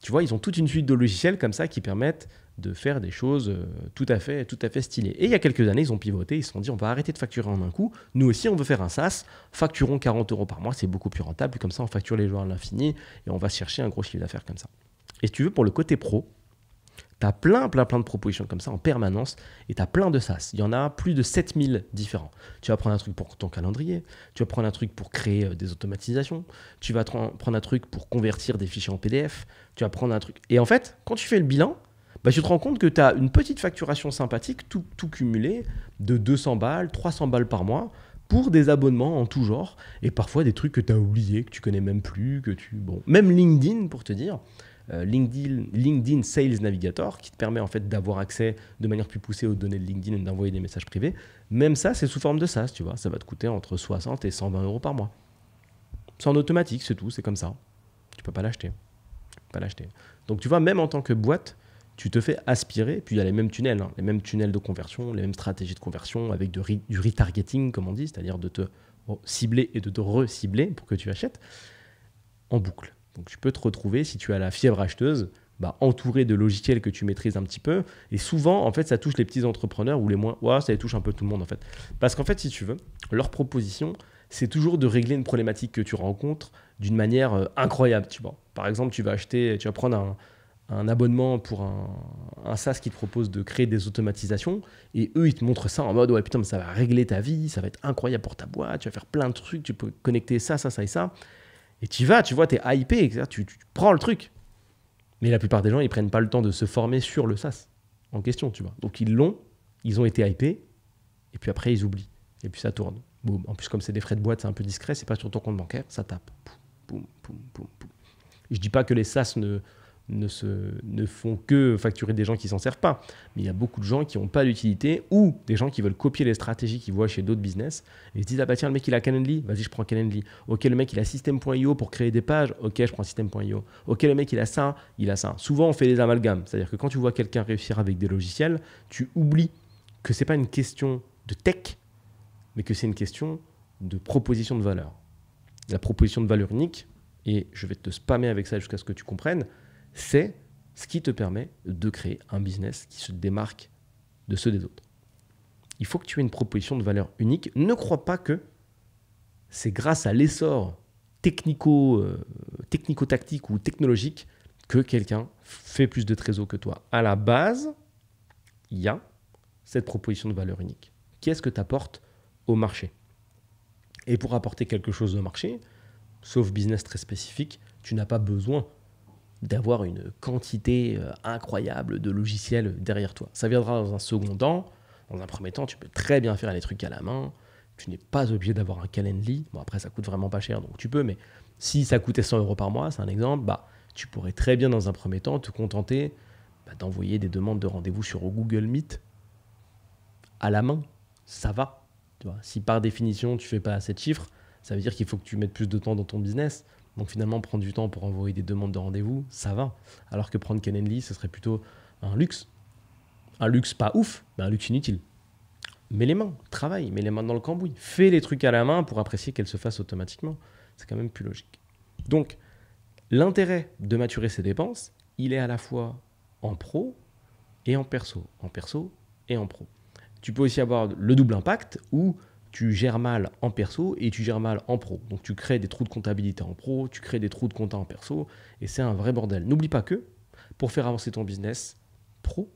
Tu vois, ils ont toute une suite de logiciels comme ça qui permettent de faire des choses tout à fait stylées. Et il y a quelques années, ils ont pivoté, ils se sont dit on va arrêter de facturer en un coup. Nous aussi, on veut faire un SaaS, facturons 40 euros par mois, c'est beaucoup plus rentable. Comme ça, on facture les joueurs à l'infini et on va chercher un gros chiffre d'affaires comme ça. Et si tu veux, pour le côté pro, tu as plein de propositions comme ça en permanence et tu as plein de SaaS. Il y en a plus de 7000 différents. Tu vas prendre un truc pour ton calendrier, tu vas prendre un truc pour créer des automatisations, tu vas prendre un truc pour convertir des fichiers en PDF, tu vas prendre un truc. Et en fait, quand tu fais le bilan, tu te rends compte que tu as une petite facturation sympathique, tout cumulé, de 200 balles, 300 balles par mois, pour des abonnements en tout genre, et parfois des trucs que tu as oubliés, que tu connais même plus, même LinkedIn, pour te dire. LinkedIn Sales Navigator qui te permet en fait d'avoir accès de manière plus poussée aux données de LinkedIn et d'envoyer des messages privés. Même ça, c'est sous forme de SaaS, tu vois. Ça va te coûter entre 60 et 120 euros par mois. C'est en automatique, c'est tout, c'est comme ça. Tu peux pas l'acheter. Donc tu vois, même en tant que boîte, tu te fais aspirer. Puis il y a les mêmes tunnels, les mêmes tunnels de conversion, les mêmes stratégies de conversion avec du retargeting, comme on dit, c'est-à-dire de te cibler et de te recibler pour que tu achètes en boucle. Donc tu peux te retrouver, si tu as la fièvre acheteuse, entouré de logiciels que tu maîtrises un petit peu. Et souvent, en fait, ça touche les petits entrepreneurs ou les moins... Ouais, ça les touche un peu tout le monde, en fait. Parce qu'en fait, si tu veux, leur proposition, c'est toujours de régler une problématique que tu rencontres d'une manière incroyable, tu vois. Par exemple, tu vas prendre un abonnement pour un SaaS qui te propose de créer des automatisations et eux, ils te montrent ça en mode « Ouais, putain, mais ça va régler ta vie, ça va être incroyable pour ta boîte, tu vas faire plein de trucs, tu peux connecter ça et ça. » Et tu y vas, tu vois, tu es hypé, etc. Tu prends le truc. Mais la plupart des gens, ils prennent pas le temps de se former sur le SaaS en question, tu vois. Donc ils ont été hypés, et puis après ils oublient. Et puis ça tourne. Boum. En plus, comme c'est des frais de boîte, c'est un peu discret, c'est pas sur ton compte bancaire, ça tape. Boum, boum, boum, boum. Je dis pas que les SaaS ne font que facturer des gens qui s'en servent pas. Mais il y a beaucoup de gens qui n'ont pas d'utilité ou des gens qui veulent copier les stratégies qu'ils voient chez d'autres business et ils se disent ah bah tiens le mec il a Calendly, vas-y je prends Calendly. Ok le mec il a System.io pour créer des pages, ok je prends System.io. Ok le mec il a ça, il a ça. Souvent on fait des amalgames, c'est-à-dire que quand tu vois quelqu'un réussir avec des logiciels, tu oublies que c'est pas une question de tech, mais que c'est une question de proposition de valeur. La proposition de valeur unique, et je vais te spammer avec ça jusqu'à ce que tu comprennes, c'est ce qui te permet de créer un business qui se démarque de ceux des autres. Il faut que tu aies une proposition de valeur unique. Ne crois pas que c'est grâce à l'essor technico-tactique ou technologique que quelqu'un fait plus de trésor que toi. À la base, il y a cette proposition de valeur unique. Qu'est-ce que tu apportes au marché? Et pour apporter quelque chose au marché, sauf business très spécifique, tu n'as pas besoin d'avoir une quantité incroyable de logiciels derrière toi. Ça viendra dans un second temps. Dans un premier temps, tu peux très bien faire les trucs à la main. Tu n'es pas obligé d'avoir un Calendly. Bon, après, ça coûte vraiment pas cher, donc tu peux. Mais si ça coûtait 100 € par mois, c'est un exemple, bah, tu pourrais très bien, dans un premier temps, te contenter d'envoyer des demandes de rendez-vous sur Google Meet à la main. Ça va. Tu vois. Si par définition, tu fais pas assez de chiffres, ça veut dire qu'il faut que tu mettes plus de temps dans ton business. Donc finalement, prendre du temps pour envoyer des demandes de rendez-vous, ça va. Alors que prendre Calendly, ce serait plutôt un luxe. Un luxe pas ouf, mais un luxe inutile. Mets les mains, travaille, mets les mains dans le cambouis. Fais les trucs à la main pour apprécier qu'elles se fassent automatiquement. C'est quand même plus logique. Donc, l'intérêt de maturer ses dépenses, il est à la fois en pro et en perso. En perso et en pro. Tu peux aussi avoir le double impact où tu gères mal en perso et tu gères mal en pro. Donc tu crées des trous de comptabilité en pro, tu crées des trous de compta en perso et c'est un vrai bordel. N'oublie pas que pour faire avancer ton business pro,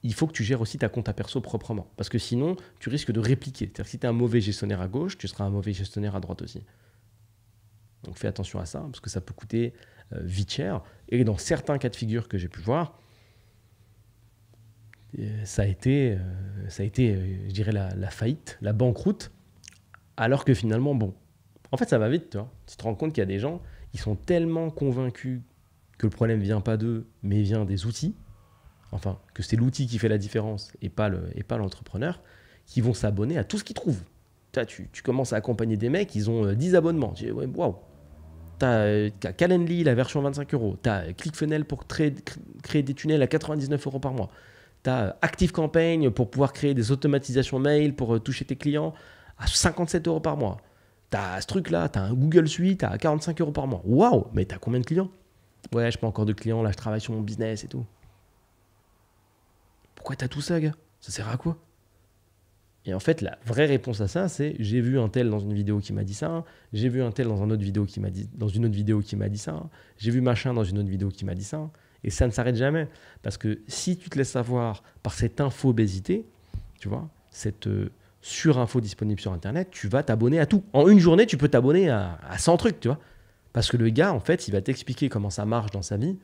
il faut que tu gères aussi ta compta perso proprement. Parce que sinon, tu risques de répliquer. C'est-à-dire que si tu es un mauvais gestionnaire à gauche, tu seras un mauvais gestionnaire à droite aussi. Donc fais attention à ça parce que ça peut coûter vite cher. Et dans certains cas de figure que j'ai pu voir, ça a été, je dirais, la faillite, la banqueroute, alors que finalement, bon, en fait, ça va vite, tu vois. Tu te rends compte qu'il y a des gens, ils sont tellement convaincus que le problème vient pas d'eux, mais vient des outils, enfin, que c'est l'outil qui fait la différence et pas l'entrepreneur, qui vont s'abonner à tout ce qu'ils trouvent. Tu commences à accompagner des mecs, ils ont 10 abonnements. Tu dis, ouais, waouh. T'as Calendly, la version 25 €. T'as ClickFunnels pour créer des tunnels à 99 € par mois. Tu as ActiveCampaign pour pouvoir créer des automatisations mail pour toucher tes clients à 57 € par mois. Tu as ce truc-là, tu as un Google Suite à 45 € par mois. Waouh, mais tu as combien de clients? Ouais, je n'ai pas encore de clients, là je travaille sur mon business et tout. Pourquoi tu as tout ça, gars? Ça sert à quoi? Et en fait, la vraie réponse à ça, c'est j'ai vu un tel dans une vidéo qui m'a dit ça, j'ai vu un tel dans une autre vidéo qui m'a dit ça, j'ai vu machin dans une autre vidéo qui m'a dit ça. Et ça ne s'arrête jamais. Parce que si tu te laisses avoir par cette infobésité, tu vois, cette surinfo disponible sur Internet, tu vas t'abonner à tout. En une journée, tu peux t'abonner à 100 trucs, tu vois. Parce que le gars, en fait, il va t'expliquer comment ça marche dans sa vie.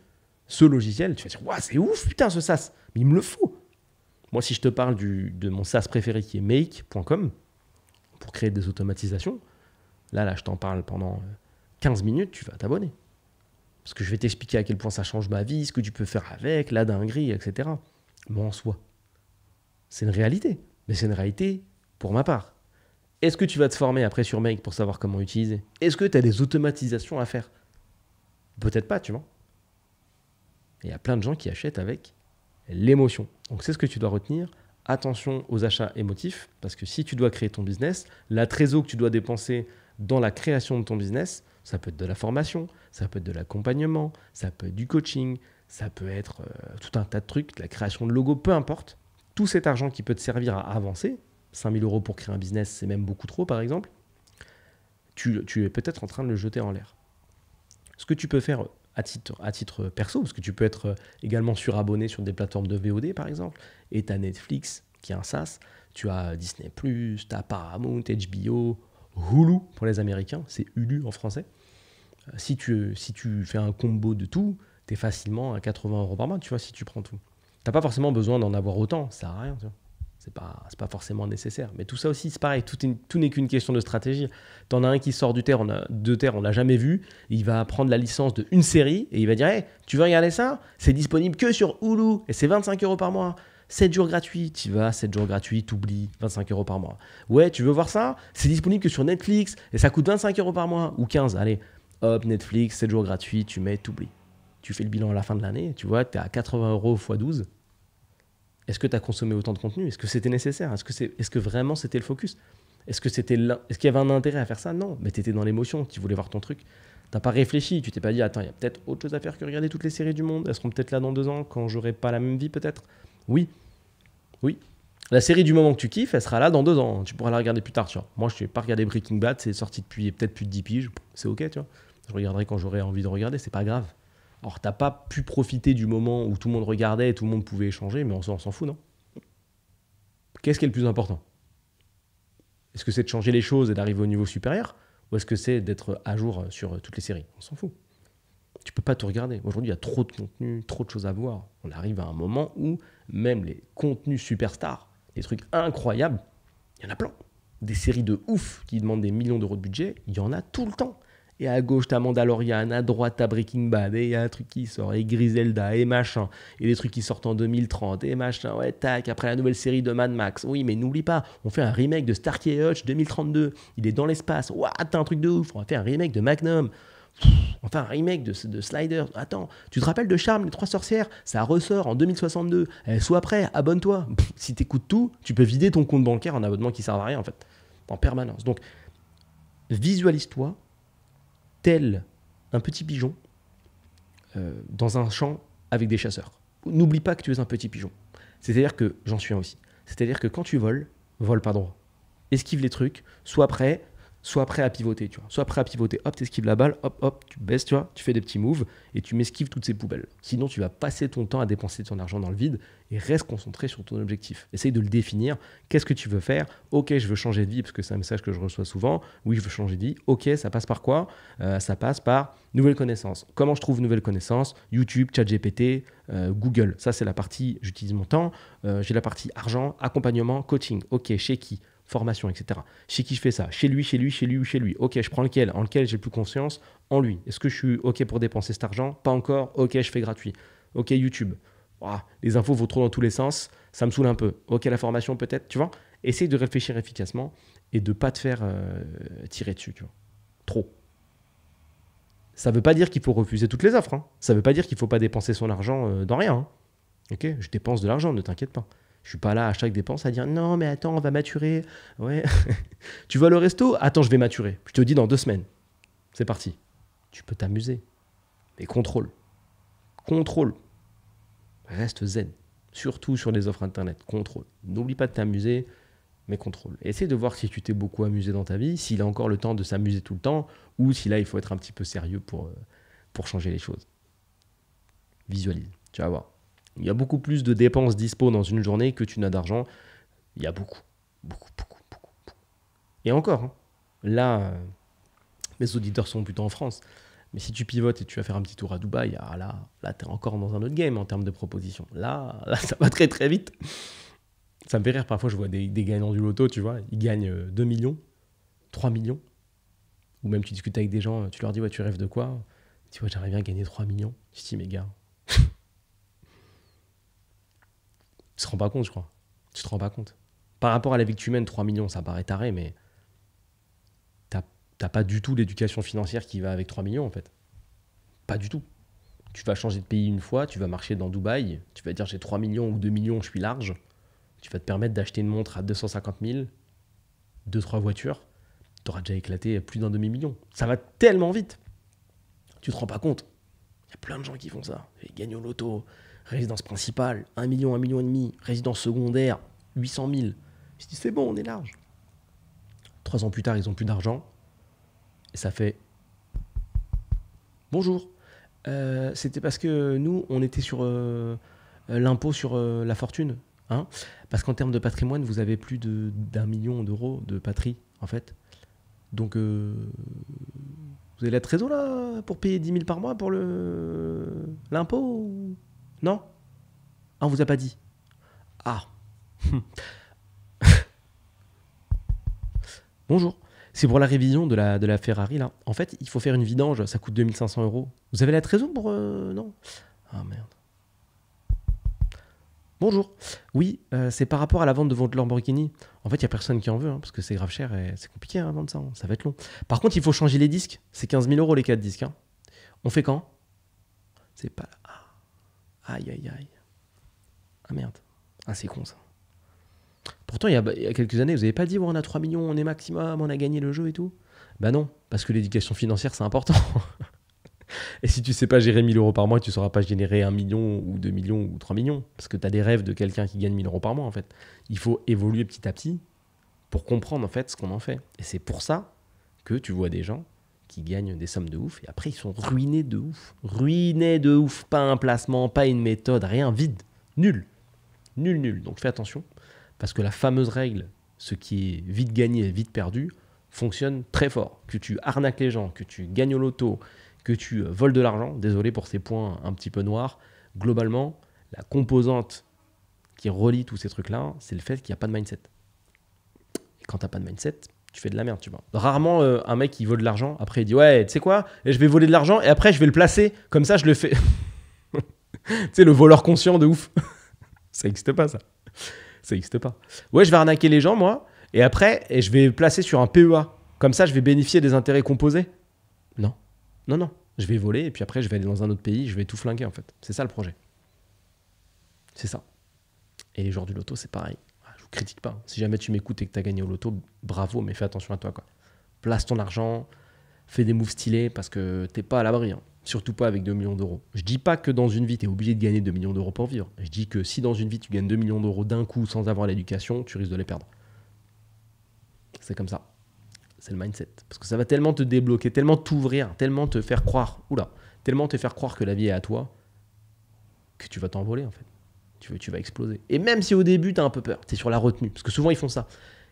Ce logiciel, tu vas dire, waouh, c'est ouf, putain, ce SaaS. Mais il me le faut. Moi, si je te parle de mon SaaS préféré qui est make.com, pour créer des automatisations, là, je t'en parle pendant 15 minutes, tu vas t'abonner. Parce que je vais t'expliquer à quel point ça change ma vie, ce que tu peux faire avec, la dinguerie, etc. Mais en soi, c'est une réalité. Mais c'est une réalité pour ma part. Est-ce que tu vas te former après sur Make pour savoir comment utiliser? Est-ce que tu as des automatisations à faire? Peut-être pas, tu vois. Il y a plein de gens qui achètent avec l'émotion. Donc c'est ce que tu dois retenir. Attention aux achats émotifs, parce que si tu dois créer ton business, la trésor que tu dois dépenser dans la création de ton business, ça peut être de la formation, ça peut être de l'accompagnement, ça peut être du coaching, ça peut être tout un tas de trucs, de la création de logos, peu importe. Tout cet argent qui peut te servir à avancer, 5 000 € pour créer un business, c'est même beaucoup trop par exemple, tu es peut-être en train de le jeter en l'air. Ce que tu peux faire à titre perso, parce que tu peux être également surabonné sur des plateformes de VOD par exemple, et tu as Netflix qui est un SaaS, tu as Disney+, tu as Paramount, HBO, Hulu pour les Américains, c'est Hulu en français. Si tu fais un combo de tout, tu es facilement à 80 euros par mois, tu vois, si tu prends tout. T'as pas forcément besoin d'en avoir autant, ça sert à rien, tu vois. C'est pas forcément nécessaire. Mais tout ça aussi, c'est pareil, tout n'est qu'une question de stratégie. T'en as un qui sort de terre, on l'a jamais vu, il va prendre la licence de une série et il va dire hey, tu veux regarder ça? C'est disponible que sur Hulu et c'est 25 euros par mois. 7 jours gratuits, tu vas, 7 jours gratuits, t'oublies, 25 euros par mois. Ouais, tu veux voir ça? C'est disponible que sur Netflix et ça coûte 25 euros par mois ou 15. Allez, hop, Netflix, 7 jours gratuits, tu mets, t'oublies. Tu fais le bilan à la fin de l'année, tu vois, tu es à 80 euros x 12. Est-ce que tu as consommé autant de contenu? Est-ce que c'était nécessaire? Est-ce que vraiment c'était le focus? Est-ce qu'il y avait un intérêt à faire ça? Non, mais tu étais dans l'émotion, tu voulais voir ton truc. T'as pas réfléchi, tu t'es pas dit, attends, il y a peut-être autre chose à faire que regarder toutes les séries du monde. Elles seront peut-être là dans 2 ans quand j'aurai pas la même vie peut-être. Oui, oui. La série du moment que tu kiffes, elle sera là dans 2 ans. Tu pourras la regarder plus tard, tu vois. Moi, je n'ai pas regardé Breaking Bad, c'est sorti depuis peut-être plus de 10 piges. C'est ok, tu vois. Je regarderai quand j'aurai envie de regarder, c'est pas grave. Alors, t'as pas pu profiter du moment où tout le monde regardait et tout le monde pouvait échanger, mais on s'en fout, non? Qu'est-ce qui est le plus important? Est-ce que c'est de changer les choses et d'arriver au niveau supérieur? Ou est-ce que c'est d'être à jour sur toutes les séries? On s'en fout. Tu peux pas tout regarder. Aujourd'hui, il y a trop de contenu, trop de choses à voir. On arrive à un moment où même les contenus superstars, les trucs incroyables, il y en a plein. Des séries de ouf qui demandent des millions d'euros de budget, il y en a tout le temps. Et à gauche, t'as Mandalorian, à droite, t'as Breaking Bad, et il y a un truc qui sort, et Griselda, et machin, et des trucs qui sortent en 2030, et machin, ouais, tac, après la nouvelle série de Mad Max. Oui, mais n'oublie pas, on fait un remake de Starkey et Hutch 2032, il est dans l'espace, ouah, t'as un truc de ouf, on va faire un remake de Magnum, enfin un remake de Sliders. Attends, tu te rappelles de Charme, les 3 sorcières? Ça ressort en 2062, sois prêt, abonne-toi. Si t'écoutes tout, tu peux vider ton compte bancaire en abonnement qui sert à rien en fait, en permanence. Donc, visualise-toi tel un petit pigeon dans un champ avec des chasseurs. N'oublie pas que tu es un petit pigeon. C'est-à-dire que, j'en suis un aussi, c'est-à-dire que quand tu voles, vole pas droit. Esquive les trucs, sois prêt à pivoter, tu vois. Sois prêt à pivoter, hop, t'esquives la balle, hop, hop, tu baisses, tu vois, tu fais des petits moves et tu m'esquives toutes ces poubelles. Sinon, tu vas passer ton temps à dépenser ton argent dans le vide et reste concentré sur ton objectif. Essaye de le définir. Qu'est-ce que tu veux faire? Ok, je veux changer de vie parce que c'est un message que je reçois souvent. Oui, je veux changer de vie. Ok, ça passe par quoi? Ça passe par nouvelles connaissances. Comment je trouve nouvelles connaissances? YouTube, ChatGPT, Google. Ça, c'est la partie, j'utilise mon temps. J'ai la partie argent, accompagnement, coaching. Ok, chez qui? Formation, etc. Chez qui je fais ça? Chez lui, chez lui, chez lui ou chez lui? Ok, je prends lequel? En lequel j'ai plus confiance? En lui. Est-ce que je suis ok pour dépenser cet argent? Pas encore. Ok, je fais gratuit. Ok, YouTube. Ouah, les infos vont trop dans tous les sens. Ça me saoule un peu. Ok, la formation peut-être, tu vois? Essaye de réfléchir efficacement et de ne pas te faire tirer dessus, tu vois. Trop. Ça ne veut pas dire qu'il faut refuser toutes les offres. Hein. Ça ne veut pas dire qu'il ne faut pas dépenser son argent dans rien. Hein. Ok, je dépense de l'argent, ne t'inquiète pas. Je suis pas là à chaque dépense à dire non, mais attends, on va maturer. Ouais. Tu vas au resto? Attends, je vais maturer. Je te dis dans 2 semaines. C'est parti. Tu peux t'amuser. Mais contrôle. Contrôle. Reste zen. Surtout sur les offres internet. Contrôle. N'oublie pas de t'amuser, mais contrôle. Essaie de voir si tu t'es beaucoup amusé dans ta vie, s'il a encore le temps de s'amuser tout le temps, ou si là, il faut être un petit peu sérieux pour changer les choses. Visualise. Tu vas voir. Il y a beaucoup plus de dépenses dispo dans une journée que tu n'as d'argent. Il y a beaucoup. Et encore, hein, là, mes auditeurs sont plutôt en France. Mais si tu pivotes et tu vas faire un petit tour à Dubaï, là tu es encore dans un autre game en termes de propositions. Là, ça va très très vite. Ça me fait rire, parfois je vois des gagnants du loto, tu vois, ils gagnent 2 millions, 3 millions. Ou même tu discutes avec des gens, tu leur dis, ouais, tu rêves de quoi? Tu vois, j'aimerais bien gagner 3 millions. Je te dis, mais gars... Tu te rends pas compte, je crois. Tu te rends pas compte. Par rapport à la vie que tu mènes, 3 millions, ça paraît taré, mais t'as pas du tout l'éducation financière qui va avec 3 millions, en fait. Pas du tout. Tu vas changer de pays une fois, tu vas marcher dans Dubaï, tu vas dire j'ai 3 millions ou 2 millions, je suis large. Tu vas te permettre d'acheter une montre à 250 000, 2-3 voitures, tu auras déjà éclaté plus d'un demi-million. Ça va tellement vite. Tu te rends pas compte. Il y a plein de gens qui font ça. Ils gagnent au loto. Résidence principale, 1 million, 1,5 million. Résidence secondaire, 800 000. Je dis, c'est bon, on est large. 3 ans plus tard, ils n'ont plus d'argent. Et ça fait... Bonjour. C'était parce que nous, on était sur l'impôt sur la fortune. Hein, parce qu'en termes de patrimoine, vous avez plus d'1 million d'euros de patrie, en fait. Donc, Vous avez la trésor là pour payer 10 000 par mois pour l'impôt Non? Ah, on vous a pas dit. Ah. Bonjour. C'est pour la révision de la Ferrari là. En fait, il faut faire une vidange, ça coûte 2500 euros. Vous avez la trésor pour... non? Ah merde. Bonjour. Oui, c'est par rapport à la vente de votre Lamborghini. En fait, il n'y a personne qui en veut, parce que c'est grave cher et c'est compliqué à vendre ça. Ça va être long. Par contre, il faut changer les disques. C'est 15 000 euros les 4 disques. On fait quand? C'est pas... Ah. Aïe, aïe, aïe. Ah merde. Ah, c'est con ça. Pourtant, il y a quelques années, vous n'avez pas dit on a 3 millions, on est maximum, on a gagné le jeu et tout? Bah non, parce que l'éducation financière, c'est important. Et si tu sais pas gérer 1000 euros par mois, tu sauras pas générer 1 million ou 2 millions ou 3 millions. Parce que tu as des rêves de quelqu'un qui gagne 1000 euros par mois en fait. Il faut évoluer petit à petit pour comprendre en fait ce qu'on en fait. Et c'est pour ça que tu vois des gens qui gagnent des sommes de ouf et après ils sont ruinés de ouf. Ruinés de ouf. Pas un placement, pas une méthode, rien, vide. Nul. Nul, nul. Donc fais attention. Parce que la fameuse règle, ce qui est vite gagné et vite perdu, fonctionne très fort. Que tu arnaques les gens, que tu gagnes au loto, que tu voles de l'argent, désolé pour ces points un petit peu noirs, globalement, la composante qui relie tous ces trucs-là, c'est le fait qu'il n'y a pas de mindset. Et quand tu n'as pas de mindset, tu fais de la merde, tu vois. Rarement, un mec qui vole de l'argent, après il dit « Ouais, tu sais quoi, je vais voler de l'argent et après je vais le placer, comme ça je le fais. » Tu sais, le voleur conscient de ouf. Ça n'existe pas, ça. Ça n'existe pas. Ouais, je vais arnaquer les gens, moi, et après, je vais placer sur un PEA. Comme ça, je vais bénéficier des intérêts composés. Non. Non, non. Je vais voler et puis après, je vais aller dans un autre pays, je vais tout flinguer en fait. C'est ça le projet. C'est ça. Et les joueurs du loto, c'est pareil. Je vous critique pas. Si jamais tu m'écoutes et que tu as gagné au loto, bravo, mais fais attention à toi, quoi. Place ton argent, fais des moves stylés parce que t'es pas à l'abri. Surtout pas avec 2 millions d'euros. Je dis pas que dans une vie, tu es obligé de gagner 2 millions d'euros pour vivre. Je dis que si dans une vie, tu gagnes 2 millions d'euros d'un coup sans avoir l'éducation, tu risques de les perdre. C'est comme ça. C'est le mindset. Parce que ça va tellement te débloquer, tellement t'ouvrir, tellement te faire croire, tellement te faire croire que la vie est à toi, que tu vas t'envoler en fait. Tu vas exploser. Et même si au début, tu as un peu peur, tu es sur la retenue. Parce que souvent, ils font ça.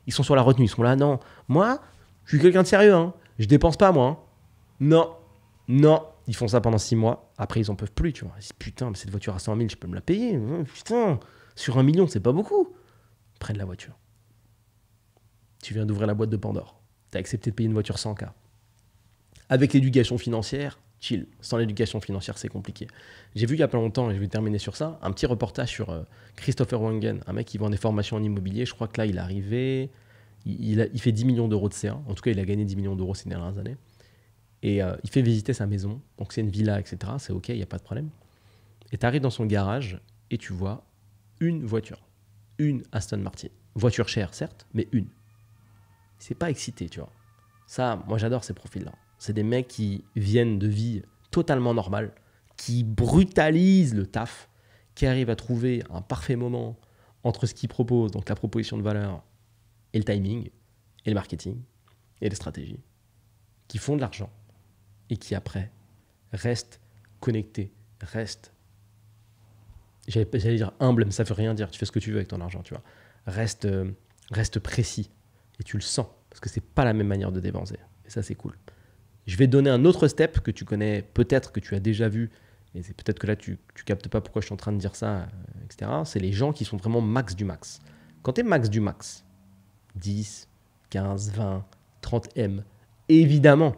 Ils sont sur la retenue. Ils sont là, non, moi, je suis quelqu'un de sérieux. Je dépense pas, moi. Non, non. Ils font ça pendant 6 mois. Après, ils en peuvent plus, tu vois. Ils disent, putain, mais cette voiture à 100 000, je peux me la payer. Putain, sur 1 million, c'est pas beaucoup. Prenne la voiture. Tu viens d'ouvrir la boîte de Pandore. Tu as accepté de payer une voiture 100K. Avec l'éducation financière, chill. Sans l'éducation financière, c'est compliqué. J'ai vu il y a pas longtemps, et je vais terminer sur ça, un petit reportage sur Christopher Wangen, un mec qui vend des formations en immobilier. Je crois que là, il est arrivé, il fait 10 millions d'euros de CA. En tout cas, il a gagné 10 millions d'euros ces dernières années. Et il fait visiter sa maison. Donc, c'est une villa, etc. C'est OK, il n'y a pas de problème. Et tu arrives dans son garage et tu vois une voiture. Une Aston Martin. Voiture chère, certes, mais une. C'est pas excité, tu vois. Ça, moi, j'adore ces profils-là. C'est des mecs qui viennent de vie totalement normale, qui brutalisent le taf, qui arrivent à trouver un parfait moment entre ce qu'ils proposent, donc la proposition de valeur, et le timing, et le marketing, et les stratégies, qui font de l'argent, et qui après restent connectés, restent, j'allais dire humble, mais ça ne veut rien dire, tu fais ce que tu veux avec ton argent, tu vois. Reste précis, et tu le sens, parce que c'est pas la même manière de dépenser, et ça c'est cool. Je vais te donner un autre step que tu connais, peut-être que tu as déjà vu, et c'est peut-être que là tu captes pas pourquoi je suis en train de dire ça, etc. C'est les gens qui sont vraiment max du max. Quand tu es max du max, 10, 15, 20, 30 M, évidemment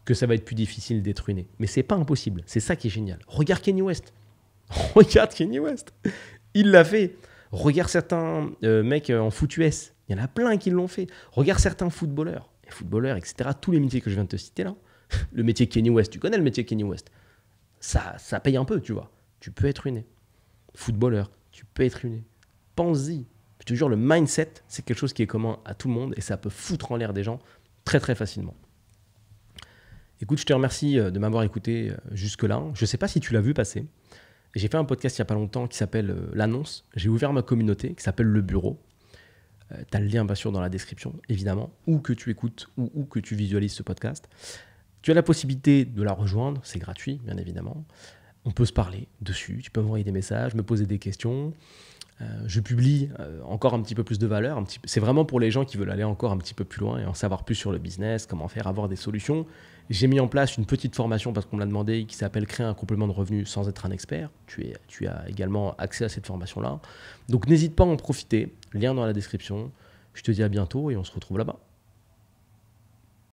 que ça va être plus difficile d'être ruiné. Mais c'est pas impossible, c'est ça qui est génial. Regarde Kanye West. Regarde Kanye West. Il l'a fait. Regarde certains mecs en foot US. Il y en a plein qui l'ont fait. Regarde certains footballeurs, etc. Tous les métiers que je viens de te citer là. Le métier Kanye West, tu connais le métier Kanye West. Ça paye un peu, tu vois. Tu peux être ruiné. Footballeur, tu peux être ruiné. Pense-y. Je te jure, le mindset, c'est quelque chose qui est commun à tout le monde et ça peut foutre en l'air des gens très très facilement. Écoute, je te remercie de m'avoir écouté jusque-là. Je ne sais pas si tu l'as vu passer. J'ai fait un podcast il n'y a pas longtemps qui s'appelle L'Annonce. J'ai ouvert ma communauté qui s'appelle Le Bureau. Tu as le lien bien sûr dans la description, évidemment, ou que tu écoutes ou que tu visualises ce podcast. Tu as la possibilité de la rejoindre, c'est gratuit, bien évidemment. On peut se parler dessus, tu peux m'envoyer des messages, me poser des questions. Je publie encore un petit peu plus de valeur. C'est vraiment pour les gens qui veulent aller encore un petit peu plus loin et en savoir plus sur le business, comment faire, avoir des solutions. J'ai mis en place une petite formation parce qu'on me l'a demandé qui s'appelle Créer un complément de revenu sans être un expert. Tu as également accès à cette formation-là. Donc n'hésite pas à en profiter. Lien dans la description. Je te dis à bientôt et on se retrouve là-bas.